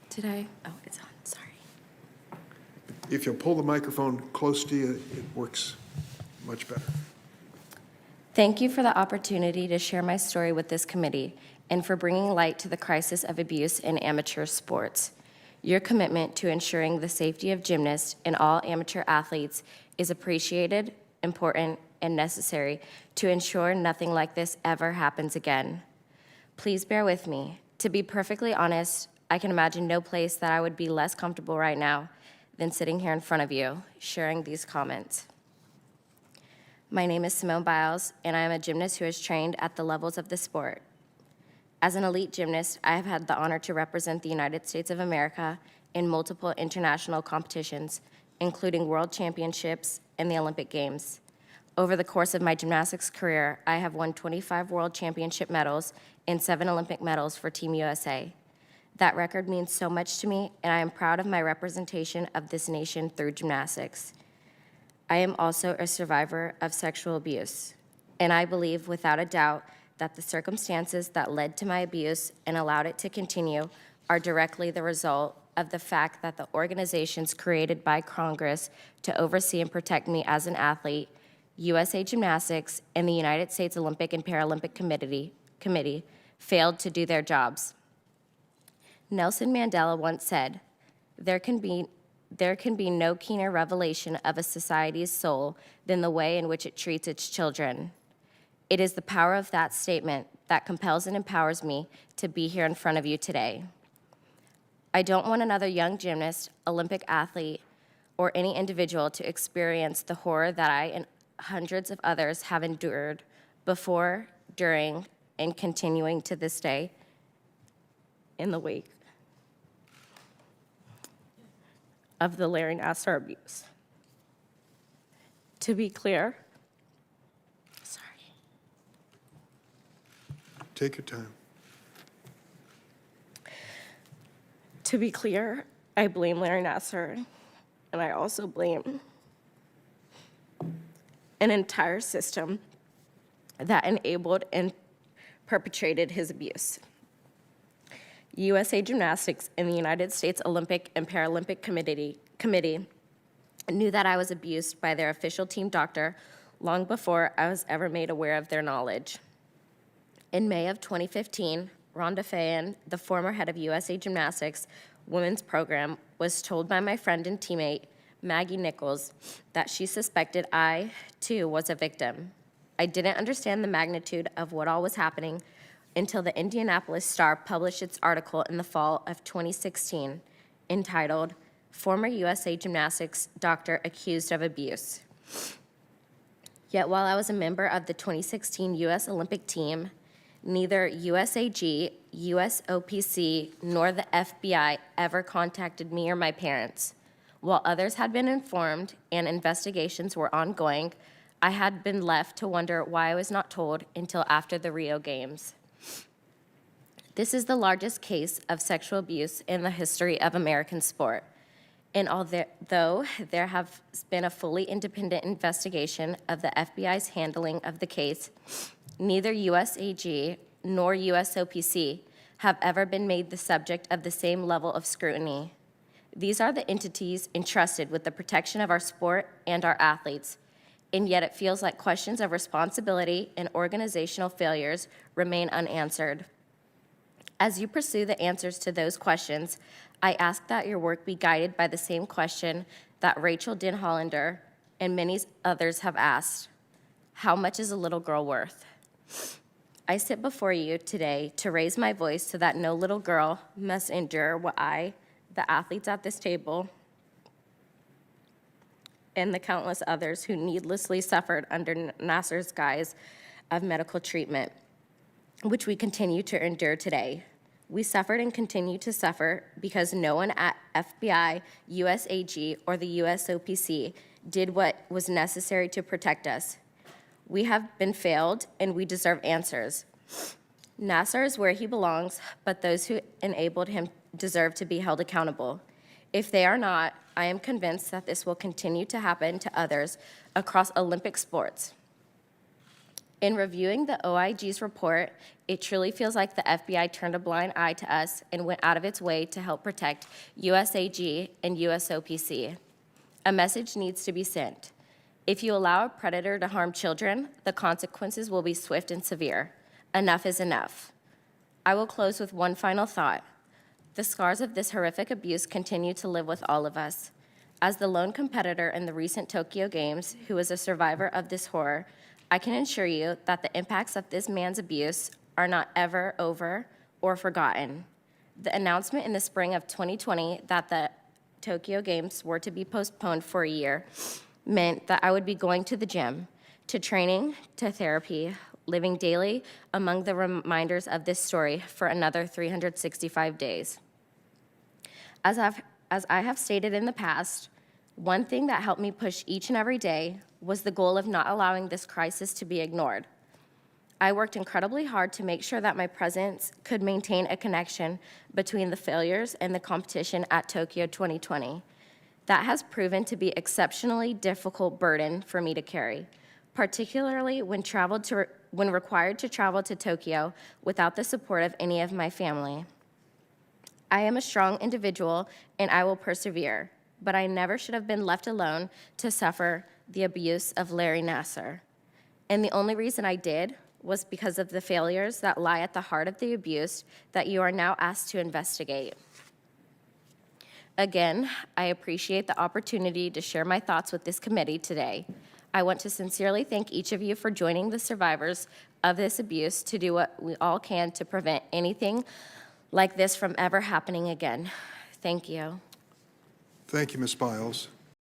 Did I? Oh, it's on. Sorry. If you'll pull the microphone close to you, it works much better. Thank you for the opportunity to share my story with this committee and for bringing light to the crisis of abuse in amateur sports. Your commitment to ensuring the safety of gymnasts and all amateur athletes is appreciated, important, and necessary to ensure nothing like this ever happens again. Please bear with me. To be perfectly honest, I can imagine no place that I would be less comfortable right now than sitting here in front of you, sharing these comments. My name is Simone Biles, and I am a gymnast who has trained at the levels of the sport. As an elite gymnast, I have had the honor to represent the United States of America in multiple international competitions, including World Championships and the Olympic Games. Over the course of my gymnastics career, I have won 25 World Championship medals and 7 Olympic medals for Team USA. That record means so much to me, and I am proud of my representation of this nation through gymnastics. I am also a survivor of sexual abuse, and I believe without a doubt that the circumstances that led to my abuse and allowed it to continue are directly the result of the fact that the organizations created by Congress to oversee and protect me as an athlete, USA Gymnastics and the United States Olympic and Paralympic Committee failed to do their jobs. Nelson Mandela once said, there can be no keener revelation of a society's soul than the way in which it treats its children. It is the power of that statement that compels and empowers me to be here in front of you today. I don't want another young gymnast, Olympic athlete, or any individual to experience the horror that I and hundreds of others have endured before, during, and continuing to this day in the wake of the Larry Nassar abuse. To be clear, Take your time. To be clear, I blame Larry Nassar, and I also blame an entire system that enabled and perpetrated his abuse. USA Gymnastics and the United States Olympic and Paralympic Committee knew that I was abused by their official team doctor long before I was ever made aware of their knowledge. In May of 2015, Rhonda Fayen, the former head of USA Gymnastics women's program, was told by my friend and teammate, Maggie Nichols, that she suspected I, too, was a victim. I didn't understand the magnitude of what all was happening until the Indianapolis Star published its article in the fall of 2016, entitled, Former USA Gymnastics Doctor Accused of Abuse. Yet while I was a member of the 2016 U.S. Olympic team, neither USAG, USOPC, nor the FBI ever contacted me or my parents. While others had been informed and investigations were ongoing, I had been left to wonder why I was not told until after the Rio Games. This is the largest case of sexual abuse in the history of American sport. And although there has been a fully independent investigation of the FBI's handling of the case, neither USAG nor USOPC have ever been made the subject of the same level of scrutiny. These are the entities entrusted with the protection of our sport and our athletes, and yet it feels like questions of responsibility and organizational failures remain unanswered. As you pursue the answers to those questions, I ask that your work be guided by the same question that Rachel Denhollander and many others have asked. How much is a little girl worth? I sit before you today to raise my voice so that no little girl must endure what I, the athletes at this table, and the countless others who needlessly suffered under Nassar's guise of medical treatment, which we continue to endure today. We suffered and continue to suffer because no one at FBI, USAG, or the USOPC did what was necessary to protect us. We have been failed, and we deserve answers. Nassar is where he belongs, but those who enabled him deserve to be held accountable. If they are not, I am convinced that this will continue to happen to others across Olympic sports. In reviewing the OIG's report, it truly feels like the FBI turned a blind eye to us and went out of its way to help protect USAG and USOPC. A message needs to be sent. If you allow a predator to harm children, the consequences will be swift and severe. Enough is enough. I will close with one final thought. The scars of this horrific abuse continue to live with all of us. As the lone competitor in the recent Tokyo Games who is a survivor of this horror, I can assure you that the impacts of this man's abuse are not ever over or forgotten. The announcement in the spring of 2020 that the Tokyo Games were to be postponed for a year meant that I would be going to the gym, to training, to therapy, living daily among the reminders of this story for another 365 days. As I have stated in the past, one thing that helped me push each and every day was the goal of not allowing this crisis to be ignored. I worked incredibly hard to make sure that my presence could maintain a connection between the failures and the competition at Tokyo 2020. That has proven to be exceptionally difficult burden for me to carry, particularly when required to travel to Tokyo without the support of any of my family. I am a strong individual and I will persevere, but I never should have been left alone to suffer the abuse of Larry Nassar. And the only reason I did was because of the failures that lie at the heart of the abuse that you are now asked to investigate. Again, I appreciate the opportunity to share my thoughts with this committee today. I want to sincerely thank each of you for joining the survivors of this abuse to do what we all can to prevent anything like this from ever happening again. Thank you. Thank you, Ms. Biles.